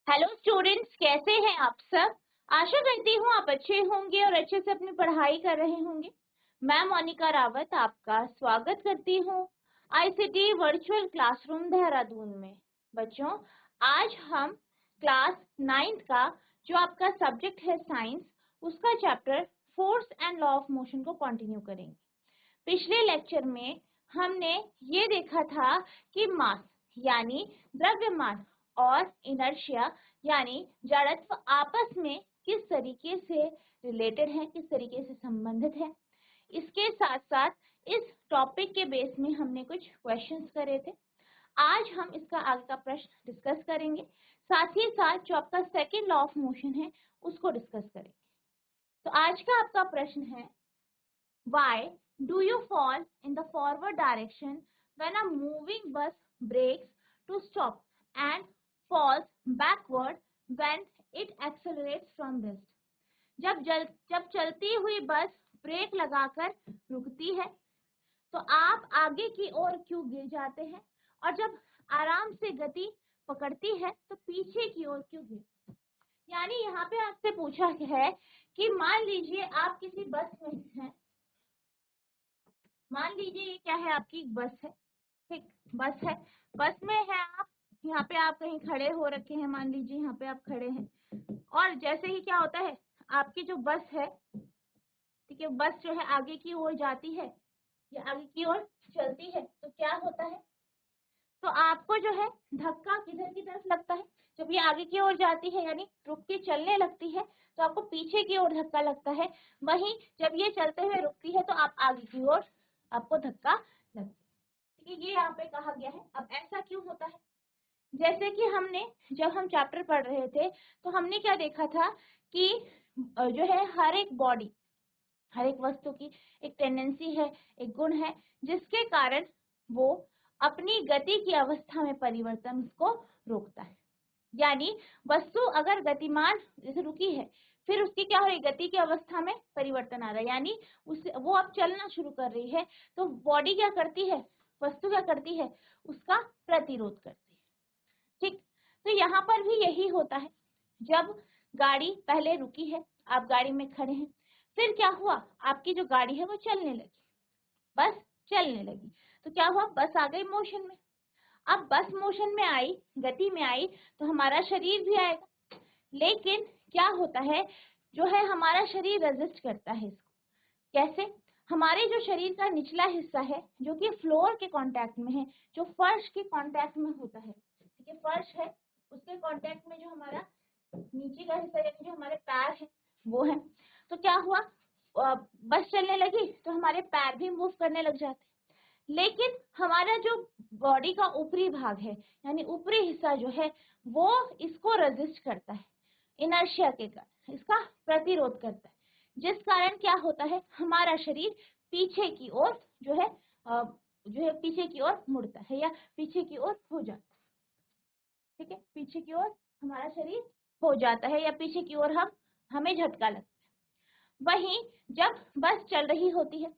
Hello students, कैसे हैं आप सब। आशा करती हूँ आप अच्छे होंगे और अच्छे से अपनी पढ़ाई कर रहे होंगे। मैं मोनिका रावत आपका स्वागत करती हूँ आईसीटी वर्चुअल क्लासरूम देहरादून में। बच्चों, आज हम क्लास 9th का जो आपका सब्जेक्ट है साइंस, उसका chapter force and law of motion को कंटिन्यू करेंगे। पिछले लेक्चर में हमने ये देखा था कि मास यानी द्रव्यमान और इनर्शिया यानी जड़त्व आपस में किस तरीके से रिलेटेड है, किस तरीके से संबंधित है। इसके साथ साथ इस टॉपिक के बेस में हमने कुछ क्वेश्चंस करे थे। आज हम इसका आगे का प्रश्न डिस्कस करेंगे, साथ ही साथ जो आपका सेकेंड लॉ ऑफ मोशन है उसको डिस्कस करेंगे। तो आज का आपका प्रश्न है, why do you fall in the forward direction when a moving bus brakes to stop and falls backward when it accelerates from rest? जब चलती हुई बस ब्रेक लगाकर रुकती है तो आप आगे की ओर क्यों गिर जाते हैं, और जब आराम से गति पकड़ती है तो पीछे की ओर क्यों गिरते हैं। यानी यहाँ पे आपसे पूछा है कि मान लीजिए आप किसी बस में हैं। मान लीजिए ये क्या है, आपकी बस है। ठीक, बस है, बस में है आप। यहाँ पे आप कहीं खड़े हो रखे हैं, मान लीजिए यहाँ पे आप खड़े हैं, और जैसे ही क्या होता है, आपकी जो बस है, ठीक है, बस जो है आगे की ओर जाती है या आगे की ओर चलती है तो क्या होता है, तो आपको जो है धक्का किधर की तरफ लगता है। जब ये आगे की ओर जाती है यानी रुक के चलने लगती है तो आपको पीछे की ओर धक्का लगता है। वहीं जब ये चलते हुए रुकती है तो आप आगे की ओर आपको धक्का लगता है। ठीक है, ये यहाँ पे कहा गया है। अब ऐसा क्यों होता है, जैसे कि हमने जब हम चैप्टर पढ़ रहे थे तो हमने क्या देखा था कि जो है हर एक बॉडी, हर एक वस्तु की एक टेंडेंसी है, एक गुण है, जिसके कारण वो अपनी गति की अवस्था में परिवर्तन को रोकता है। यानी वस्तु अगर गतिमान जैसे रुकी है, फिर उसकी क्या हो रही, गति की अवस्था में परिवर्तन आ रहा है, यानी उस वो अब चलना शुरू कर रही है, तो बॉडी क्या करती है, वस्तु क्या करती है, उसका प्रतिरोध करती है। ठीक, तो यहाँ पर भी यही होता है। जब गाड़ी पहले रुकी है, आप गाड़ी में खड़े हैं, फिर क्या हुआ, आपकी जो गाड़ी है वो चलने लगी, बस चलने लगी, तो क्या हुआ, बस आ गई मोशन में। अब बस मोशन में आई, गति में आई, तो हमारा शरीर भी आएगा। लेकिन क्या होता है, जो है हमारा शरीर रेजिस्ट करता है इसको। कैसे, हमारे जो शरीर का निचला हिस्सा है जो कि फ्लोर के कांटेक्ट में है, जो फर्श के कांटेक्ट में होता है, ठीक है, फर्श है उसके कांटेक्ट में जो हमारा नीचे का हिस्सा यानी जो हमारे पैर है वो है, तो क्या हुआ, बस चलने लगी तो हमारे पैर भी मूव करने लग जाते। लेकिन हमारा जो बॉडी का ऊपरी भाग है यानी ऊपरी हिस्सा जो है वो इसको रेजिस्ट करता है, इनर्शिया के कारण इसका प्रतिरोध करता है, जिस कारण क्या होता है, हमारा शरीर पीछे की ओर जो है पीछे की ओर मुड़ता है या पीछे की ओर हो जाता है। ठीक है, पीछे की ओर हमारा शरीर हो जाता है या पीछे की ओर हमें झटका लगता है। वहीं जब बस चल रही होती है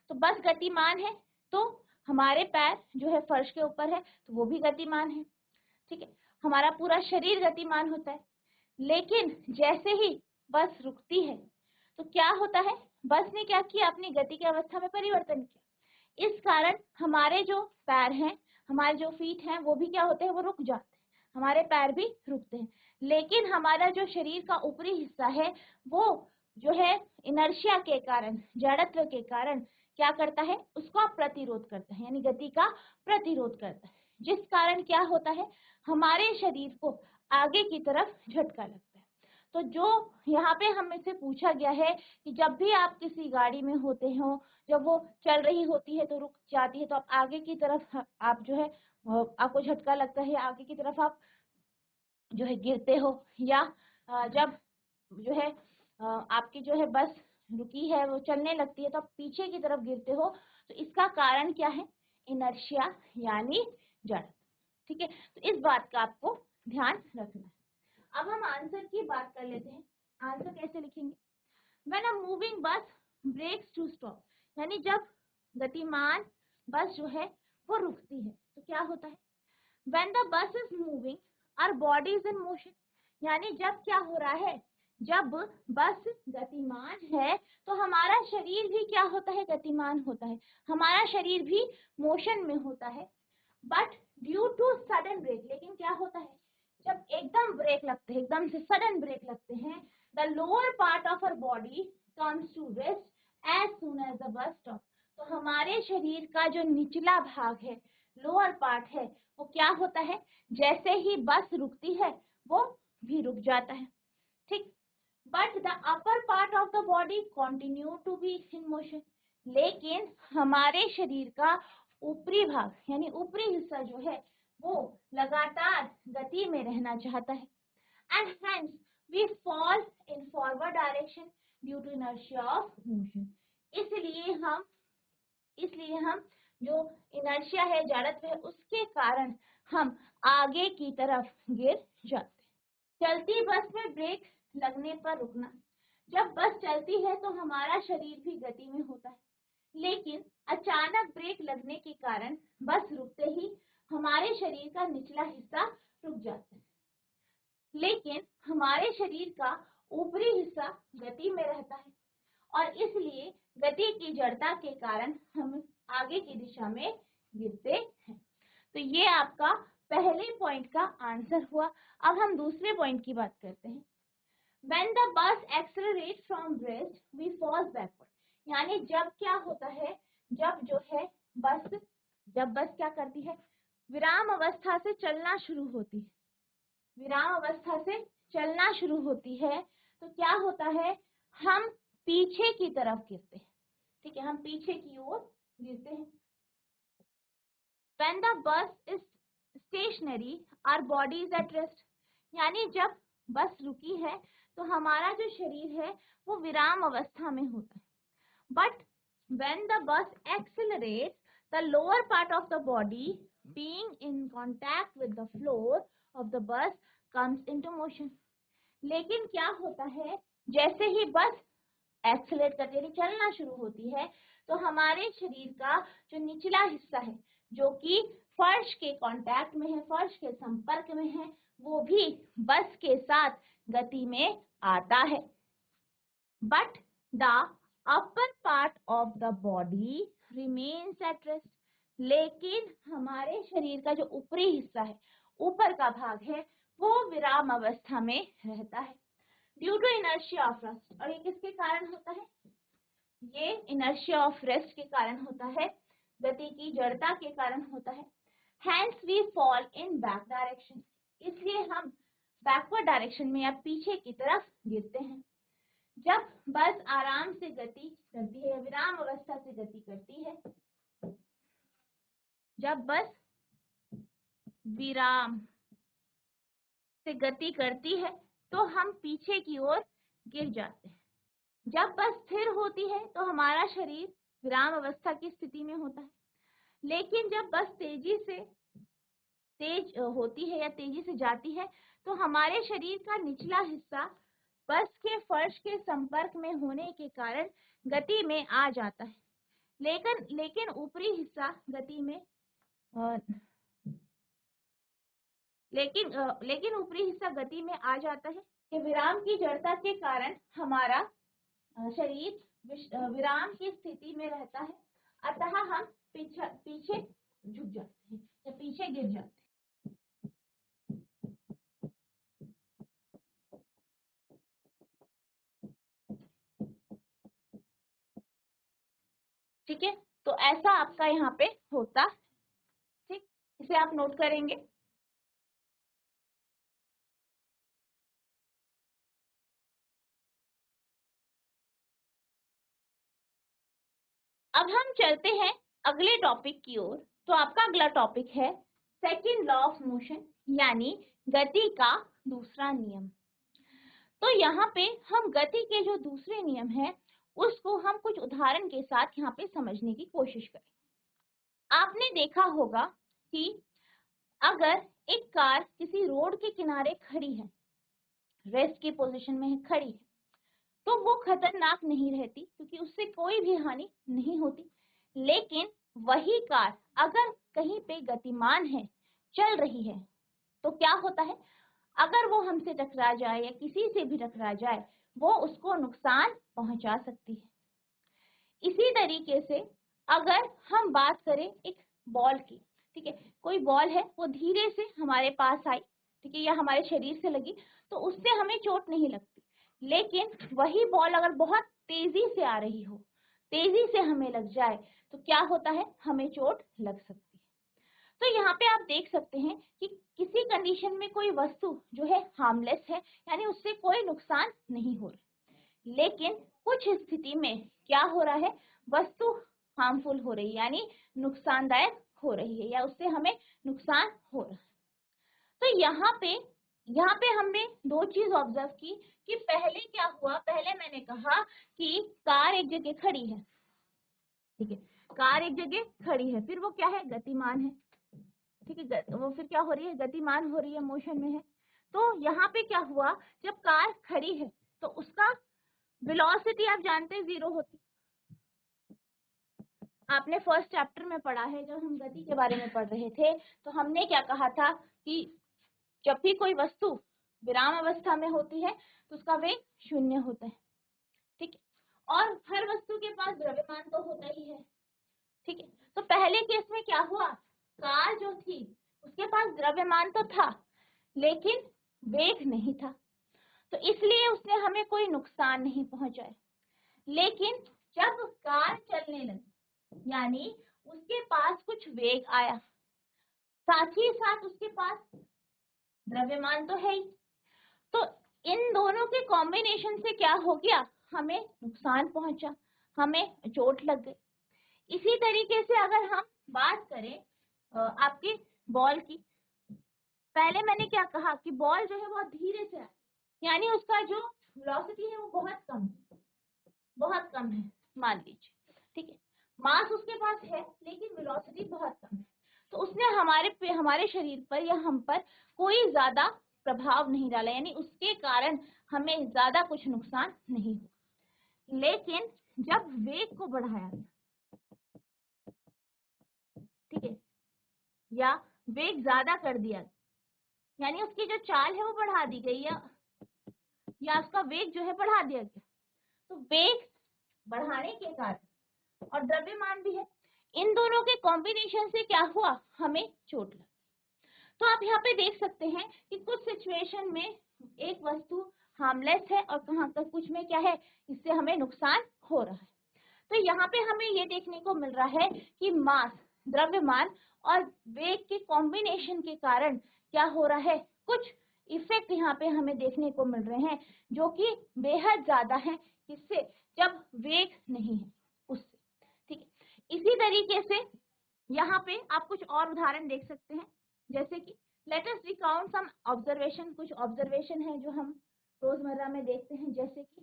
तो बस गतिमान है, तो हमारे पैर जो है फर्श के ऊपर है तो वो भी गतिमान है। ठीक है, हमारा पूरा शरीर गतिमान होता है। लेकिन जैसे ही बस रुकती है तो क्या होता है, बस ने क्या किया, अपनी गति की अवस्था में परिवर्तन किया। इस कारण हमारे जो पैर हैं, हमारे जो फीट हैं वो भी क्या होते हैं, वो रुक जाते हैं, हमारे पैर भी रुकते हैं। लेकिन हमारा जो शरीर का ऊपरी हिस्सा है वो जो है इनर्शिया के कारण, जड़त्व के कारण क्या करता है, उसका प्रतिरोध करता है, यानी गति का प्रतिरोध करता है, जिस कारण क्या होता है, हमारे शरीर को आगे की तरफ झटका लगता है। तो जो यहाँ पे हमें से पूछा गया है कि जब भी आप किसी गाड़ी में होते हो, जब वो चल रही होती है तो रुक जाती है तो आप आगे की तरफ आप जो है आपको झटका लगता है, आगे की तरफ आप जो है गिरते हो, या जब जो है आपकी जो है बस रुकी है वो चलने लगती है तो आप पीछे की तरफ गिरते हो। तो इसका कारण क्या है, इनर्शिया यानी जड़। ठीक है, तो इस बात का आपको ध्यान रखना है। अब हम आंसर की बात कर लेते हैं। आंसर कैसे लिखेंगे, when a moving bus brakes to stop, यानी जब गतिमान बस जो है वो रुकती है तो क्या होता है, when the bus is moving our body is in motion, यानी जब क्या हो रहा है, जब बस गतिमान है तो हमारा शरीर भी क्या होता है, गतिमान होता है, हमारा शरीर भी मोशन में होता है। But due to sudden brake, लेकिन क्या होता है, जब एकदम ब्रेक लगते हैं, एकदम से सडन ब्रेक लगते हैं, the lower part of our body comes to rest as soon as the bus stop. तो हमारे शरीर का जो निचला भाग है, लोअर पार्ट है, वो क्या होता है, जैसे ही बस रुकती है वो भी रुक जाता है, ठीक। But the upper part of the body continue to be in motion, लेकिन हमारे शरीर का ऊपरी भाग यानी ऊपरी हिस्सा जो है वो लगातार गति में रहना चाहता है। And hence we fall in forward direction due to inertia of motion. इसलिए हम जो इनर्शिया है, जड़त्व है, उसके कारण हम आगे की तरफ गिर जाते हैं। चलती बस में ब्रेक लगने पर रुकना, जब बस चलती है तो हमारा शरीर भी गति में होता है, लेकिन अचानक ब्रेक लगने के कारण बस रुकते ही हमारे शरीर का निचला हिस्सा रुक जाता है, लेकिन हमारे शरीर का ऊपरी हिस्सा गति में रहता है और इसलिए गति की जड़ता के कारण हम आगे की दिशा में गिरते हैं। तो ये आपका पहले पॉइंट का आंसर हुआ। अब हम दूसरे पॉइंट की बात करते हैं। When the bus accelerates from rest, we fall backward. यानी जब क्या होता है, जब बस क्या करती है, विराम अवस्था से चलना शुरू होती है, विराम अवस्था से चलना शुरू होती है तो क्या होता है, हम पीछे की तरफ गिरते हैं, ठीक है, हम पीछे की ओर गिरते हैं। When the bus is stationary, our body is at rest. यानी जब बस रुकी है तो हमारा जो शरीर है वो विराम अवस्था में होता है। But when the bus accelerates, the lower part of the body being in contact with the floor of the bus comes into motion. लेकिन क्या होता है, जैसे ही बस एक्सेलरेट करती है, चलना शुरू होती है, तो हमारे शरीर का जो निचला हिस्सा है जो कि फर्श के कांटेक्ट में है, फर्श के संपर्क में है, वो भी बस के साथ गति में आता है। But the upper part of the body remains at rest, लेकिन हमारे शरीर का जो ऊपरी हिस्सा है, ऊपर का भाग है, वो विराम अवस्था में रहता है due to inertia of rest. और ये किसके कारण होता है, ये इनर्शिया ऑफ रेस्ट के कारण होता है, गति की जड़ता के कारण होता है। Hence we fall in back direction, इसलिए हम बैकवर्ड डायरेक्शन में या पीछे की तरफ गिरते हैं। जब बस आराम से गति करती है, विराम अवस्था से गति करती है, जब बस विराम से गति करती है तो हम पीछे की ओर गिर जाते हैं। जब बस स्थिर होती है तो हमारा शरीर विराम अवस्था की स्थिति में होता है, लेकिन जब बस तेज होती है या तेजी से जाती है तो हमारे शरीर का निचला हिस्सा बस के फर्श के संपर्क में होने के कारण गति में आ जाता है, लेकिन ऊपरी हिस्सा गति में लेकिन ऊपरी हिस्सा गति में आ जाता है कि विराम की जड़ता के कारण हमारा शरीर विराम की स्थिति में रहता है, अतः हम पीछे झुक जाते हैं या पीछे गिर जाते हैं। ठीक है, तो ऐसा आपका यहाँ पे होता है, ठीक, इसे आप नोट करेंगे। अब हम चलते हैं अगले टॉपिक की ओर। तो आपका अगला टॉपिक है सेकंड लॉ ऑफ मोशन, यानी गति का दूसरा नियम। तो यहाँ पे हम गति के जो दूसरे नियम है उसको हम कुछ उदाहरण के साथ यहाँ पे समझने की कोशिश करें। आपने देखा होगा कि अगर एक कार किसी रोड के किनारे खड़ी है, रेस्ट की पोजीशन में खड़ी है, तो वो खतरनाक नहीं रहती क्योंकि उससे कोई भी हानि नहीं होती। लेकिन वही कार अगर कहीं पे गतिमान है, चल रही है, तो क्या होता है, अगर वो हमसे टकरा जाए या किसी से भी टकरा जाए, वो उसको नुकसान पहुंचा सकती है। इसी तरीके से अगर हम बात करें एक बॉल की, ठीक है, कोई बॉल है, वो धीरे से हमारे पास आई, ठीक है, या हमारे शरीर से लगी, तो उससे हमें चोट नहीं लगती। लेकिन वही बॉल अगर बहुत तेजी से आ रही हो, तेजी से हमें लग जाए, तो क्या होता है, हमें चोट लग सकती है। तो यहाँ पे आप देख सकते हैं कि किसी कंडीशन में कोई वस्तु जो है हार्मलेस है, यानी उससे कोई नुकसान नहीं हो रहा, लेकिन कुछ स्थिति में क्या हो रहा है, वस्तु हार्मफुल हो रही है, यानी नुकसानदायक हो रही है, या उससे हमें नुकसान हो रहा है। तो यहाँ पे हमने दो चीज ऑब्जर्व की कि पहले क्या हुआ, पहले मैंने कहा कि कार एक जगह खड़ी है, ठीक है, कार एक जगह खड़ी है, फिर वो क्या है, गतिमान है, ठीक है, वो फिर क्या हो रही है, गतिमान हो रही है, मोशन में है। तो यहाँ पे क्या हुआ, जब कार खड़ी है तो उसका वेलोसिटी आप जानते हैं 0 होती, आपने फर्स्ट चैप्टर में पढ़ा है, जब हम गति के बारे में पढ़ रहे थे, तो हमने क्या कहा था कि जब भी कोई वस्तु विराम अवस्था में होती है तो उसका वेग 0 होता है, ठीक है, और हर वस्तु के पास द्रव्यमान तो होता ही है, ठीक है। तो पहले केस में क्या हुआ, कार जो थी उसके पास द्रव्यमान तो था, लेकिन वेग नहीं था, तो इसलिए उसने हमें कोई नुकसान नहीं पहुंचाया। लेकिन जब कार चलने लगी, यानी उसके पास कुछ वेग आया, साथ ही साथ उसके पास द्रव्यमान तो है ही, तो इन दोनों के कॉम्बिनेशन से क्या हो गया, हमें नुकसान पहुंचा, हमें चोट लग गई। इसी तरीके से अगर हम बात करें आपकी बॉल की, पहले मैंने क्या कहा कि बॉल जो है बहुत धीरे से, यानी उसका जो वेलोसिटी है वो बहुत कम है, मान लीजिए, ठीक है, मास उसके पास है लेकिन वेलोसिटी बहुत कम है, तो उसने हमारे शरीर पर या हम पर कोई ज्यादा प्रभाव नहीं डाला, यानी उसके कारण हमें ज्यादा कुछ नुकसान नहीं हुआ। लेकिन जब वेग को बढ़ाया गया, ठीक है, या वेग ज्यादा कर दिया, यानी उसकी जो चाल है वो बढ़ा दी गई, या उसका वेग जो है बढ़ा दिया गया, तो वेग बढ़ाने के कारण और द्रव्यमान भी है, इन दोनों के कॉम्बिनेशन से क्या हुआ, हमें चोट लगी। तो आप यहाँ पे देख सकते हैं कि कुछ सिचुएशन में एक वस्तु हार्मलेस है और कहाँ तक कुछ में क्या है, इससे हमें नुकसान हो रहा है। तो यहाँ पे हमें ये देखने को मिल रहा है कि मास, द्रव्यमान और वेग के कॉम्बिनेशन के कारण क्या हो रहा है, कुछ इफेक्ट यहाँ पे हमें देखने को मिल रहे हैं जो कि बेहद ज्यादा है, किससे, जब वेग नहीं है उससे, ठीक है। इसी तरीके से यहाँ पे आप कुछ और उदाहरण देख सकते हैं, जैसे कि let us recount some observation, कुछ ऑब्जर्वेशन है जो हम रोजमर्रा में देखते हैं, जैसे कि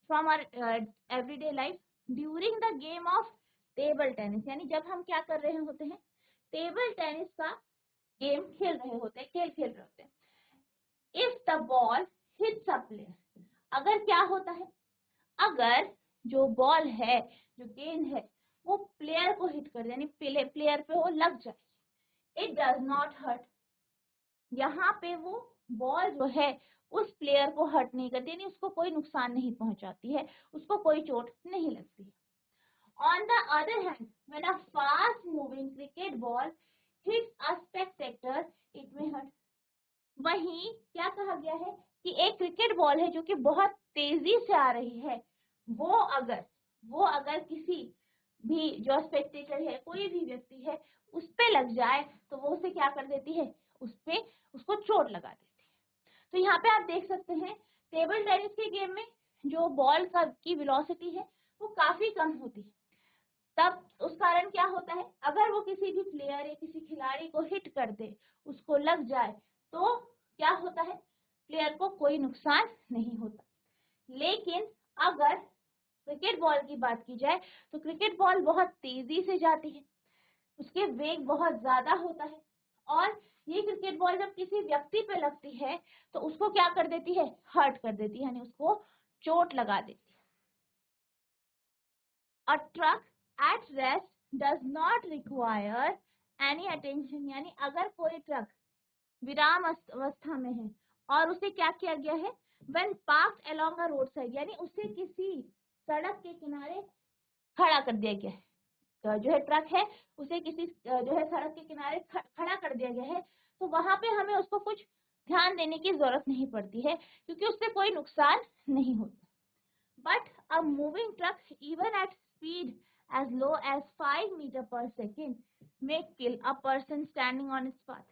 from our everyday life during the game of table tennis, यानी जब हम क्या कर रहे होते हैं, टेबल टेनिस का गेम खेल रहे होते हैं, खेल खेल रहे होते हैं। If the ball hits a player, अगर क्या होता है, अगर जो बॉल है, जो गेंद है, वो प्लेयर को हिट कर, यानी प्लेयर पे वो लग जाए, इट डज नॉट हर्ट, यहाँ पे वो बॉल जो है उस प्लेयर को हर्ट नहीं करती, यानी उसको कोई नुकसान नहीं पहुंचाती है, उसको कोई चोट नहीं लगती है। On the other hand, when a fast moving cricket ball hits a spectator, it may hurt. वहीं क्या कहा गया है कि एक क्रिकेट बॉल है जो कि बहुत तेजी से आ रही है, वो अगर किसी भी जो स्पेक्टेटर है, कोई भी व्यक्ति है, उस पे लग जाए, तो वो उसे क्या कर देती है, उसको चोट लगा देती है। तो यहाँ पे आप देख सकते हैं टेबल टेनिस के गेम में जो बॉल की वेलोसिटी है वो काफी कम होती है, तब उस कारण क्या होता है, अगर वो किसी भी प्लेयर या किसी खिलाड़ी को हिट कर दे, उसको लग जाए, तो क्या होता है, प्लेयर को कोई नुकसान नहीं होता। लेकिन अगर क्रिकेट बॉल की बात की जाए, तो क्रिकेट बॉल बहुत तेजी से जाती है, उसके वेग बहुत ज्यादा होता है, और ये क्रिकेट बॉल जब किसी व्यक्ति पे लगती है तो उसको क्या कर देती है, हर्ट कर देती है, यानी उसको चोट लगा देती है। A truck at rest does not require any attention, यानी अगर कोई ट्रक विराम अवस्था में है और उसे क्या किया गया है, when parked along a road side, यानी उसे किसी सड़क के किनारे खड़ा कर दिया गया है। जो है ट्रक है उसे किसी जो है सड़क के किनारे खड़ा कर दिया गया है, तो वहां पे हमें उसको कुछ ध्यान देने की जरूरत नहीं पड़ती है क्योंकि उससे कोई नुकसान नहीं होता। But a moving truck even at speed as low as 5 meter per second may kill a person standing on its path।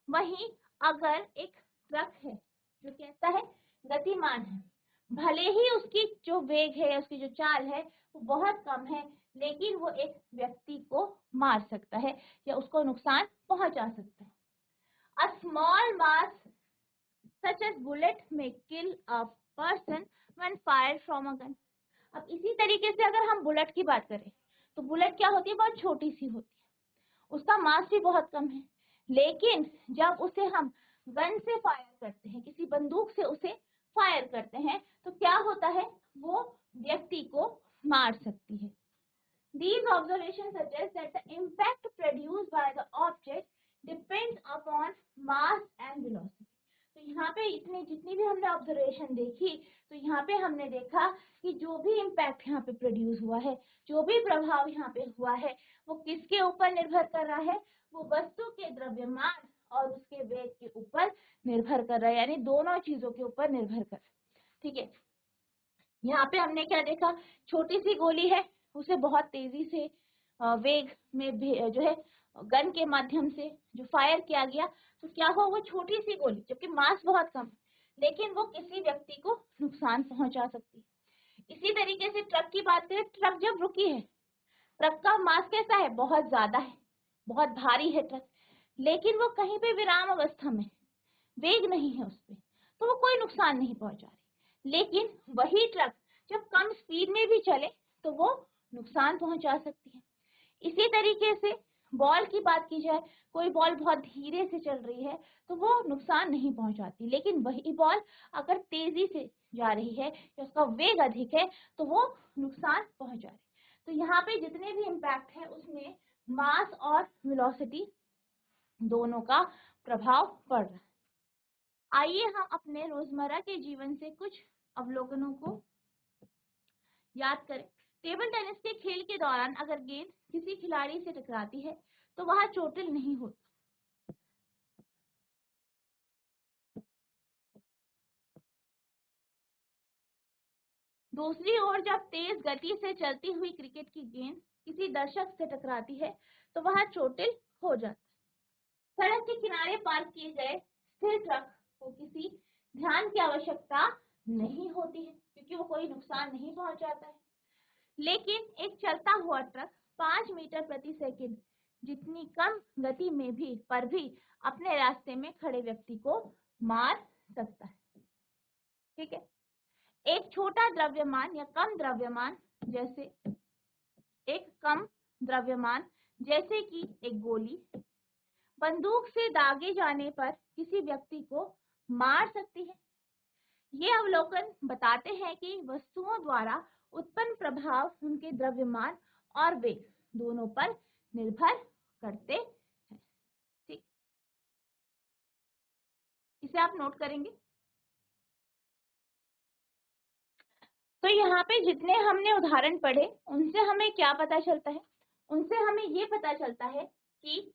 वहीं अगर एक ट्रक है जो कैसा है, गतिमान है, भले ही उसकी जो वेग है, उसकी जो चाल है वो बहुत कम है, लेकिन वो एक व्यक्ति को मार सकता है या उसको नुकसान पहुंचा सकता है। A small mass such as bullet may kill a person when fired from a gun। अब इसी तरीके से अगर हम बुलेट की बात करें तो बुलेट क्या होती है, बहुत छोटी सी होती है, उसका मास भी बहुत कम है, लेकिन जब उसे हम गन से फायर करते हैं, किसी बंदूक से उसे फायर करते हैं, तो क्या होता है, वो व्यक्ति को मार सकती है। These observations suggest that the impact produced by the object depends upon mass and velocity। तो यहाँ पे इतनी जितनी भी हमने ऑब्जर्वेशन देखी, तो यहाँ पे हमने देखा कि जो भी इम्पैक्ट यहाँ पे प्रोड्यूस हुआ है, जो भी प्रभाव यहाँ पे हुआ है, वो किसके ऊपर निर्भर कर रहा है, वो वस्तु के द्रव्यमान और उसके वेग के ऊपर निर्भर कर रहा है, यानी दोनों चीजों के ऊपर निर्भर कर रहा है। ठीक है, यहाँ पे हमने क्या देखा, छोटी सी गोली है, उसे बहुत तेजी से वेग में जो है गन के माध्यम से जो फायर किया गया, तो क्या हो, वो छोटी सी गोली जबकि मास बहुत कम, लेकिन वो किसी व्यक्ति को नुकसान पहुंचा सकती है। इसी तरीके से ट्रक की बात करें, ट्रक जब रुकी है, ट्रक का मास कैसा है, बहुत ज्यादा है, बहुत भारी है ट्रक, लेकिन वो कहीं पे विराम अवस्था में, वेग नहीं है उस पर, तो वो कोई नुकसान नहीं पहुंचा रही। लेकिन वही ट्रक जब कम स्पीड में भी चले तो वो नुकसान पहुंचा सकती है। इसी तरीके से बॉल की बात की जाए, कोई बॉल बहुत धीरे से चल रही है तो वो नुकसान नहीं पहुंचाती, लेकिन वही बॉल अगर तेजी से जा रही है या उसका वेग अधिक है तो वो नुकसान पहुंचा रही है। तो यहाँ पे जितने भी इम्पैक्ट है उसमें मास और वेलोसिटी दोनों का प्रभाव पड़ रहा है। आइए हम अपने रोजमर्रा के जीवन से कुछ अवलोकनों को याद करें। टेबल टेनिस के खेल के दौरान अगर गेंद किसी खिलाड़ी से टकराती है तो वह चोटिल नहीं होता। दूसरी ओर जब तेज गति से चलती हुई क्रिकेट की गेंद किसी दर्शक से टकराती है तो वह चोटिल हो जाता है। सड़क के किनारे पार्क किए गए स्थिर ट्रक को किसी ध्यान की आवश्यकता नहीं होती है क्योंकि वो कोई नुकसान नहीं पहुंचाता है, लेकिन एक चलता हुआ ट्रक 5 मीटर प्रति सेकंड जितनी कम गति में भी अपने रास्ते में खड़े व्यक्ति को मार सकता है। ठीक है, एक छोटा द्रव्यमान या कम द्रव्यमान जैसे कि एक गोली बंदूक से दागे जाने पर किसी व्यक्ति को मार सकती है। ये अवलोकन बताते हैं कि वस्तुओं द्वारा उत्पन्न प्रभाव उनके द्रव्यमान और वेग दोनों पर निर्भर करते हैं। ठीक, इसे आप नोट करेंगे। तो यहाँ पे जितने हमने उदाहरण पढ़े उनसे हमें क्या पता चलता है, उनसे हमें ये पता चलता है कि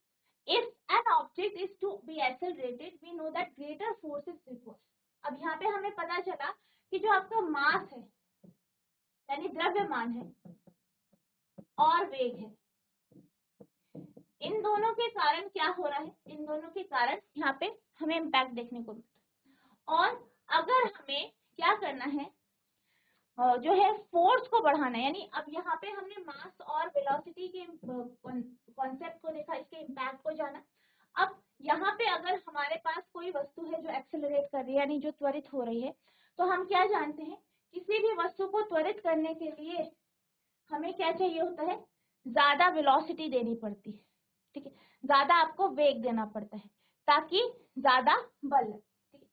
if an object is to be accelerated we know that greater force is required। अब यहाँ पे हमें पता चला कि जो आपका मास है यानी द्रव्यमान है और वेग है, इन दोनों के कारण क्या हो रहा है, इन दोनों के कारण यहाँ पे हमें इम्पैक्ट देखने को मिलता है। और अगर हमें क्या करना है, जो है फोर्स को बढ़ाना है, यानी अब यहाँ पे हमने मास और वेलोसिटी के कॉन्सेप्ट को देखा, इसके इम्पैक्ट को जाना। अब यहाँ पे अगर हमारे पास कोई वस्तु है जो एक्सेलरेट कर रही है यानी जो त्वरित हो रही है, तो हम क्या जानते हैं, किसी भी वस्तु को त्वरित करने के लिए हमें क्या चाहिए होता है, ज्यादा वेलोसिटी देनी पड़ती है। ठीक है, ज्यादा आपको वेग देना पड़ता है ताकि ज्यादा बल लगे। ठीक है,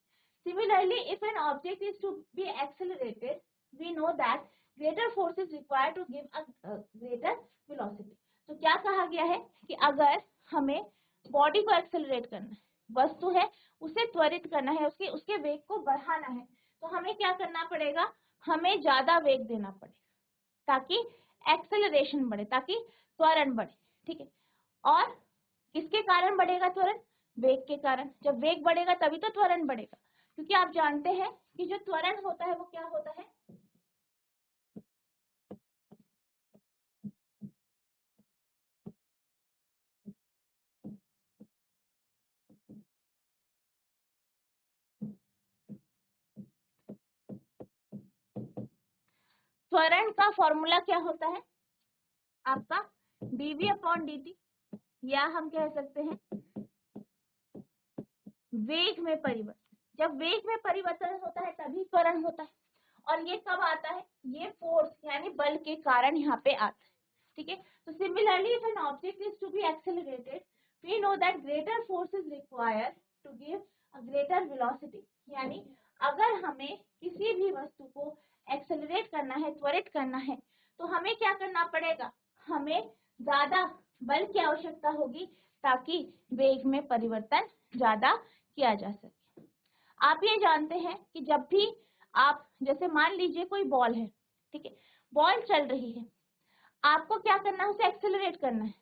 similarly if an object is to be accelerated we know that greater force is required to give a greater velocity। तो क्या कहा गया है कि अगर हमें बॉडी को एक्सेलरेट करना है वस्तु है उसे त्वरित करना है, उसके वेग को बढ़ाना है, तो हमें क्या करना पड़ेगा, हमें ज्यादा वेग देना पड़ेगा ताकि एक्सेलरेशन बढ़े, ताकि त्वरण बढ़े। ठीक है, और किसके कारण बढ़ेगा त्वरण, वेग के कारण। जब वेग बढ़ेगा तभी तो त्वरण बढ़ेगा, क्योंकि आप जानते हैं कि जो त्वरण होता है वो क्या होता है, त्वरण का फॉर्मूला क्या होता है आपका, dv/dt, या हम कह सकते हैं वेग में परिवर्तन। जब वेग में परिवर्तन होता है तभी त्वरण होता है, और ये कब आता है, ये फोर्स यानी बल के कारण यहाँ पे आता है। ठीक है, तो similarly if an object is to be accelerated we know that greater force is required to give a greater velocity. यानी अगर हमें किसी भी वस्तु को एक्सेलरेट करना है, त्वरित करना है, तो हमें क्या करना पड़ेगा, हमें ज्यादा बल की आवश्यकता होगी ताकि वेग में परिवर्तन ज्यादा किया जा सके। आप ये जानते हैं कि जब भी आप, जैसे मान लीजिए कोई बॉल है, ठीक है, बॉल चल रही है, आपको क्या करना है, उसे एक्सेलरेट करना है,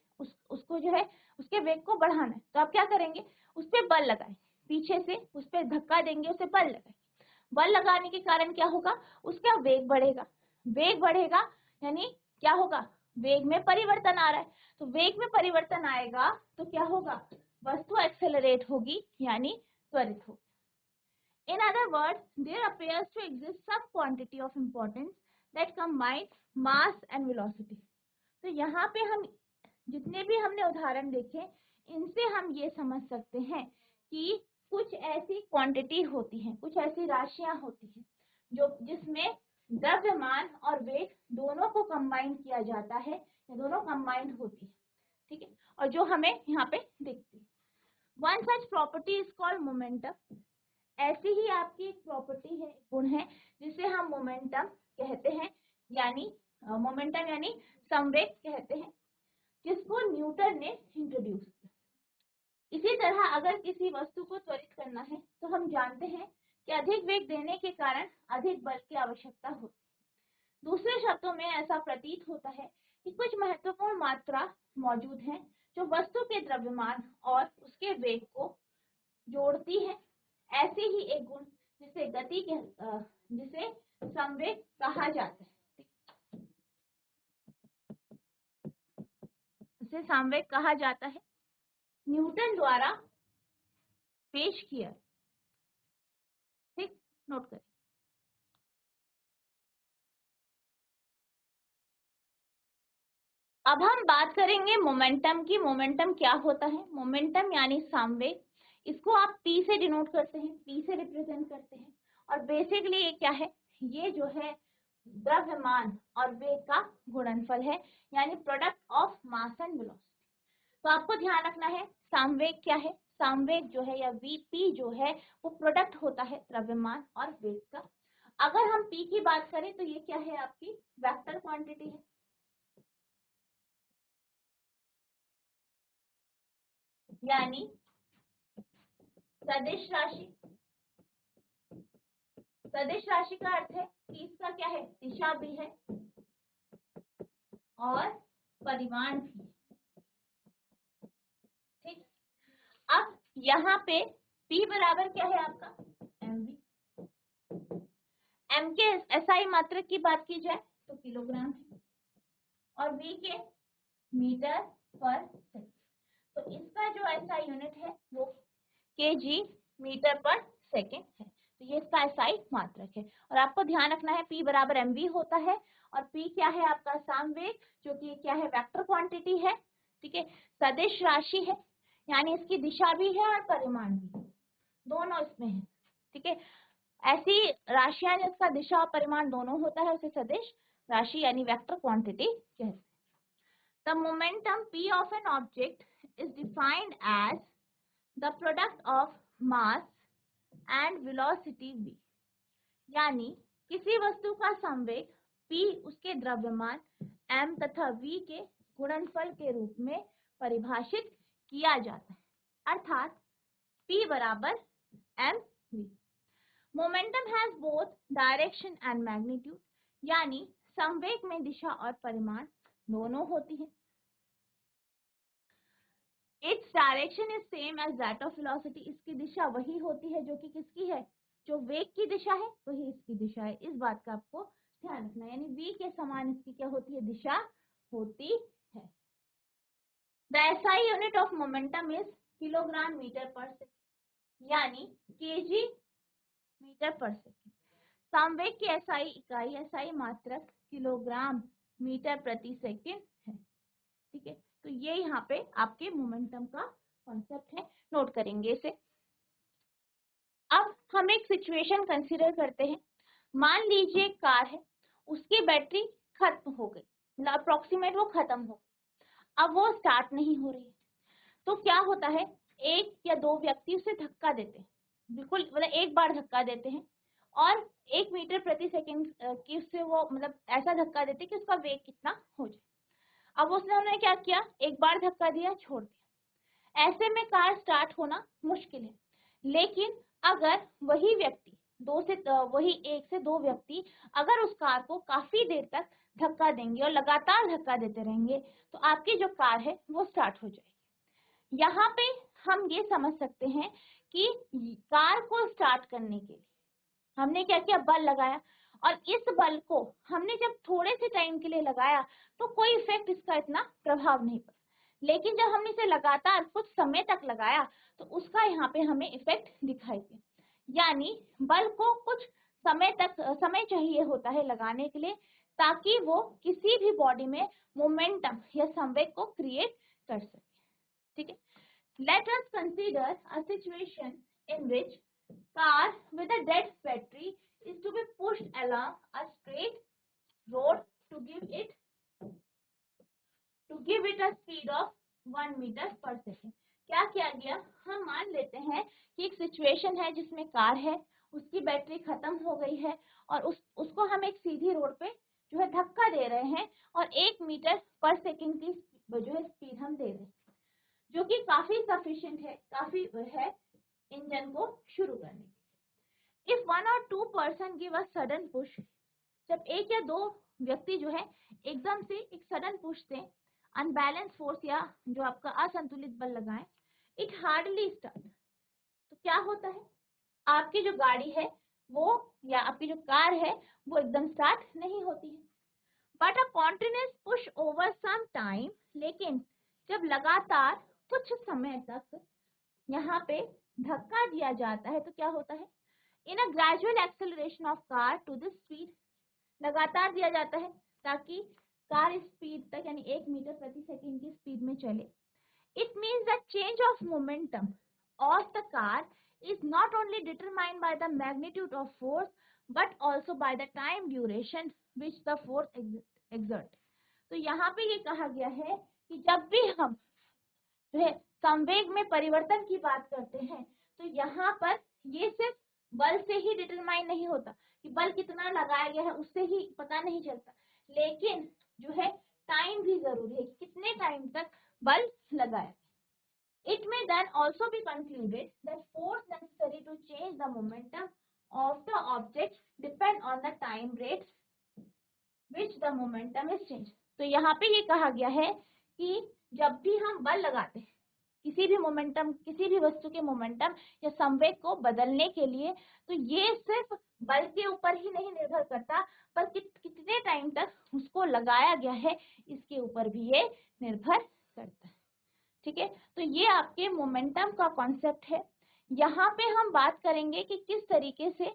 उसको जो है उसके वेग को बढ़ाना है, तो आप क्या करेंगे, उस पर बल लगाएं, पीछे से उस पर धक्का देंगे, उसे बल लगाएं। बल लगाने के कारण क्या होगा, उसका वेग बढ़ेगा, वेग बढ़ेगा यानी क्या होगा, वेग में परिवर्तन आ रहा है, तो वेग में परिवर्तन आएगा तो क्या होगा, वस्तु एक्सेलरेट होगी यानी त्वरित होगी। In other words, there appears to exist some quantity of importance that combines mass and velocity. तो यहाँ पे हम जितने भी हमने उदाहरण देखे, इनसे हम ये समझ सकते हैं कि कुछ ऐसी क्वांटिटी होती है, कुछ ऐसी राशियां होती हैं जो जिसमें द्रव्यमान और वेग दोनों को कंबाइन किया जाता है, या दोनों कंबाइंड होती है। ठीक है, और जो हमें यहाँ पे दिखती है। One such property is called momentum. ऐसी ही आपकी एक प्रॉपर्टी है, गुण है, जिसे हम मोमेंटम कहते हैं, यानी मोमेंटम यानी संवेग कहते हैं, जिसको न्यूटन ने इंट्रोड्यूस किया। इसी तरह अगर किसी वस्तु को त्वरित करना है तो हम जानते हैं कि अधिक वेग देने के कारण अधिक बल की आवश्यकता होती है। दूसरे शब्दों में ऐसा प्रतीत होता है कि कुछ महत्वपूर्ण मात्रा मौजूद है जो वस्तु के द्रव्यमान और उसके वेग को जोड़ती है। ऐसे ही एक गुण जिसे गति के जिसे संवेग कहा जाता है, इसे संवेग कहा जाता है, न्यूटन द्वारा पेश किया। ठीक, नोट करें। अब हम बात करेंगे मोमेंटम की। मोमेंटम क्या होता है, मोमेंटम यानी संवेग, इसको आप P से डिनोट करते हैं, P से रिप्रेजेंट करते हैं, और बेसिकली ये क्या है, ये जो है द्रव्यमान और वेग का गुणनफल है, यानी product of mass and velocity. तो आपको ध्यान रखना है संवेग क्या है, संवेग जो है या Vp जो है वो प्रोडक्ट होता है द्रव्यमान और वेग का। अगर हम P की बात करें तो ये क्या है, आपकी वेक्टर क्वांटिटी है, यानी सदिश राशि। सदिश राशि का अर्थ है कि इसका क्या है, दिशा भी है और परिमाण भी है। ठीक, अब यहाँ पे P बराबर क्या है आपका, mv। m के SI मात्रक की बात की जाए तो किलोग्राम है, और v के मीटर पर सेकंड। तो इसका जो SI यूनिट है वो kg मीटर पर सेकंड है, तो ये इसका SI मात्रक है। और आपको ध्यान रखना है P बराबर mv होता है, और P क्या है आपका संवेग, जो कि क्या है, वेक्टर क्वांटिटी है। ठीक है, सदिश राशि है, यानी इसकी दिशा भी है और परिमाण भी, दोनों इसमें है। ठीक है, ऐसी राशियां जिसका दिशा और परिमाण दोनों होता है उसे सदिश राशि यानी वेक्टर क्वांटिटी कहते हैं। The momentum P of an object is defined as the product of mass and velocity v। यानी किसी वस्तु का संवेग P उसके द्रव्यमान m तथा v के गुणनफल के रूप में परिभाषित किया जाता है। अर्थात P बराबर mv। Momentum has both direction and magnitude, यानी संवेग में दिशा और परिमाण दोनों होती है। Its direction is same as that of velocity, इसकी दिशा वही होती है जो कि किसकी है, जो वेग की दिशा है वही इसकी दिशा है। इस बात का आपको ध्यान रखना है, यानी v के समान इसकी क्या होती है, दिशा होती है। The SI unit of momentum is kilogram metre per second, यानी केजी मीटर पर सेकेंड। संवेग की एसआई इकाई, एसआई मात्रक किलोग्राम मीटर प्रति सेकेंड है। ठीक है, तो ये यहाँ पे आपके मोमेंटम का कॉन्सेप्ट है, नोट करेंगे इसे। अब हम एक सिचुएशन कंसीडर करते हैं। मान लीजिए एक कार है, उसकी बैटरी खत्म हो गई, मतलब अप्रोक्सीमेट वो खत्म हो गई, अब वो स्टार्ट नहीं हो रही है। तो क्या होता है, एक या दो व्यक्ति उसे धक्का देते हैं, बिल्कुल मतलब एक बार धक्का देते हैं और 1 मीटर प्रति सेकंड की उससे वो मतलब ऐसा धक्का देते हैं कि उसका वेग कितना हो जाए। अब उसने क्या किया, एक बार धक्का दिया, छोड़ दिया। ऐसे में कार स्टार्ट होना मुश्किल है। लेकिन अगर वही व्यक्ति वही एक से दो व्यक्ति अगर उस कार को काफी देर तक धक्का देंगे और लगातार धक्का देते रहेंगे तो आपकी जो कार है वो स्टार्ट हो जाएगी। यहाँ पे हम ये समझ सकते हैं कि कार को स्टार्ट करने के लिए हमने क्या किया, बल लगाया, और इस बल को हमने जब थोड़े से टाइम के लिए लगाया तो कोई इफेक्ट इसका इतना प्रभाव नहीं पड़ा। लेकिन जब हमने इसे लगातार कुछ समय तक लगाया तो उसका यहाँ पे हमें इफेक्ट दिखाई दिया, यानी बल को कुछ समय चाहिए होता है लगाने के लिए ताकि वो किसी भी बॉडी में मोमेंटम या संवेग को क्रिएट कर सके। ठीक है, let us consider a situation in which car with a dead battery is to be pushed along a straight road to give it a speed of 1 meter per second। क्या किया गया, हम मान लेते हैं कि एक सिचुएशन है जिसमें कार है, उसकी बैटरी खत्म हो गई है और उसको हम एक सीधी रोड पे जो है धक्का दे रहे हैं और 1 मीटर पर सेकंड की जो है स्पीड हम दे रहे हैं, जो कि काफी सफिशिएंट है, काफी है इंजन को शुरू करने के। If 1 or 2 person give a sudden push, जब एक या दो व्यक्ति जो है एकदम से एक सडन पुश से अनबैलेंस फोर्स या जो आपका असंतुलित बल लगाएं, इट हार्डली स्टार्ट, तो क्या होता है, आपकी जो गाड़ी है वो या आपकी जो कार है वो एकदम स्टार्ट नहीं होती है। But a continuous push over some time, लेकिन जब लगातार कुछ समय तक यहाँ पे धक्का दिया जाता है तो क्या होता है, in a gradual acceleration of car to this speed, लगातार दिया जाता है ताकि कार इस स्पीड तक यानी 1 मीटर प्रति सेकंड की स्पीड में चले। It means the change of momentum of the car is not only determined by the magnitude of force but also by the time duration which the force exert. तो यहाँ पे ये कहा गया है कि जब भी हम जो है संवेग में परिवर्तन की बात करते हैं तो यहाँ पर ये सिर्फ बल से ही डिटरमाइन नहीं होता कि बल कितना लगाया गया है उससे ही पता नहीं चलता, लेकिन जो है टाइम भी जरूरी है, कितने टाइम तक बल लगाया। It may then also be concluded that force necessary to change the momentum of the object depend on the time rate which the momentum is change. तो यहाँ पे ये कहा गया है कि जब भी हम बल लगाते हैं किसी भी मोमेंटम, किसी भी वस्तु के मोमेंटम या संवेग को बदलने के लिए, तो ये सिर्फ बल के ऊपर ही नहीं निर्भर करता पर कितने टाइम तक उसको लगाया गया है इसके ऊपर भी ये निर्भर करता है। ठीक है, तो ये आपके मोमेंटम का कॉन्सेप्ट है। यहाँ पे हम बात करेंगे कि किस तरीके से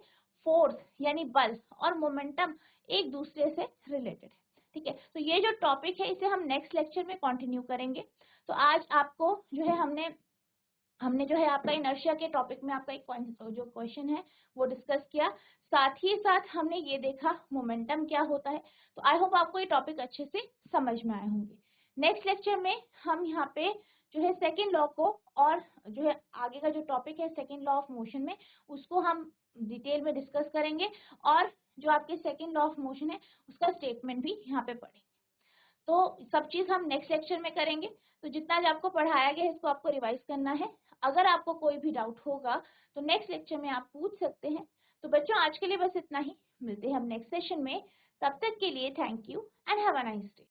फोर्स यानी बल और मोमेंटम एक दूसरे से रिलेटेड है। ठीक है, तो ये जो टॉपिक है इसे हम नेक्स्ट लेक्चर में कंटिन्यू करेंगे। तो आज आपको जो है हमने जो है आपका इनर्शिया के टॉपिक में आपका एक जो क्वेश्चन है वो डिस्कस किया, साथ ही साथ हमने ये देखा मोमेंटम क्या होता है। तो आई होप आपको ये टॉपिक अच्छे से समझ में आए होंगे। नेक्स्ट लेक्चर में हम यहाँ पे जो है सेकेंड लॉ को और जो है आगे का जो टॉपिक है सेकेंड लॉ ऑफ मोशन में उसको हम डिटेल में डिस्कस करेंगे और जो आपके सेकेंड लॉ ऑफ मोशन है उसका स्टेटमेंट भी यहाँ पे पढ़ेंगे। तो सब चीज़ हम नेक्स्ट लेक्चर में करेंगे। तो जितना जो आपको पढ़ाया गया है इसको आपको रिवाइज करना है। अगर आपको कोई भी डाउट होगा तो नेक्स्ट लेक्चर में आप पूछ सकते हैं। तो बच्चों आज के लिए बस इतना ही, मिलते हैं हम नेक्स्ट सेशन में। तब तक के लिए thank you and have a nice day.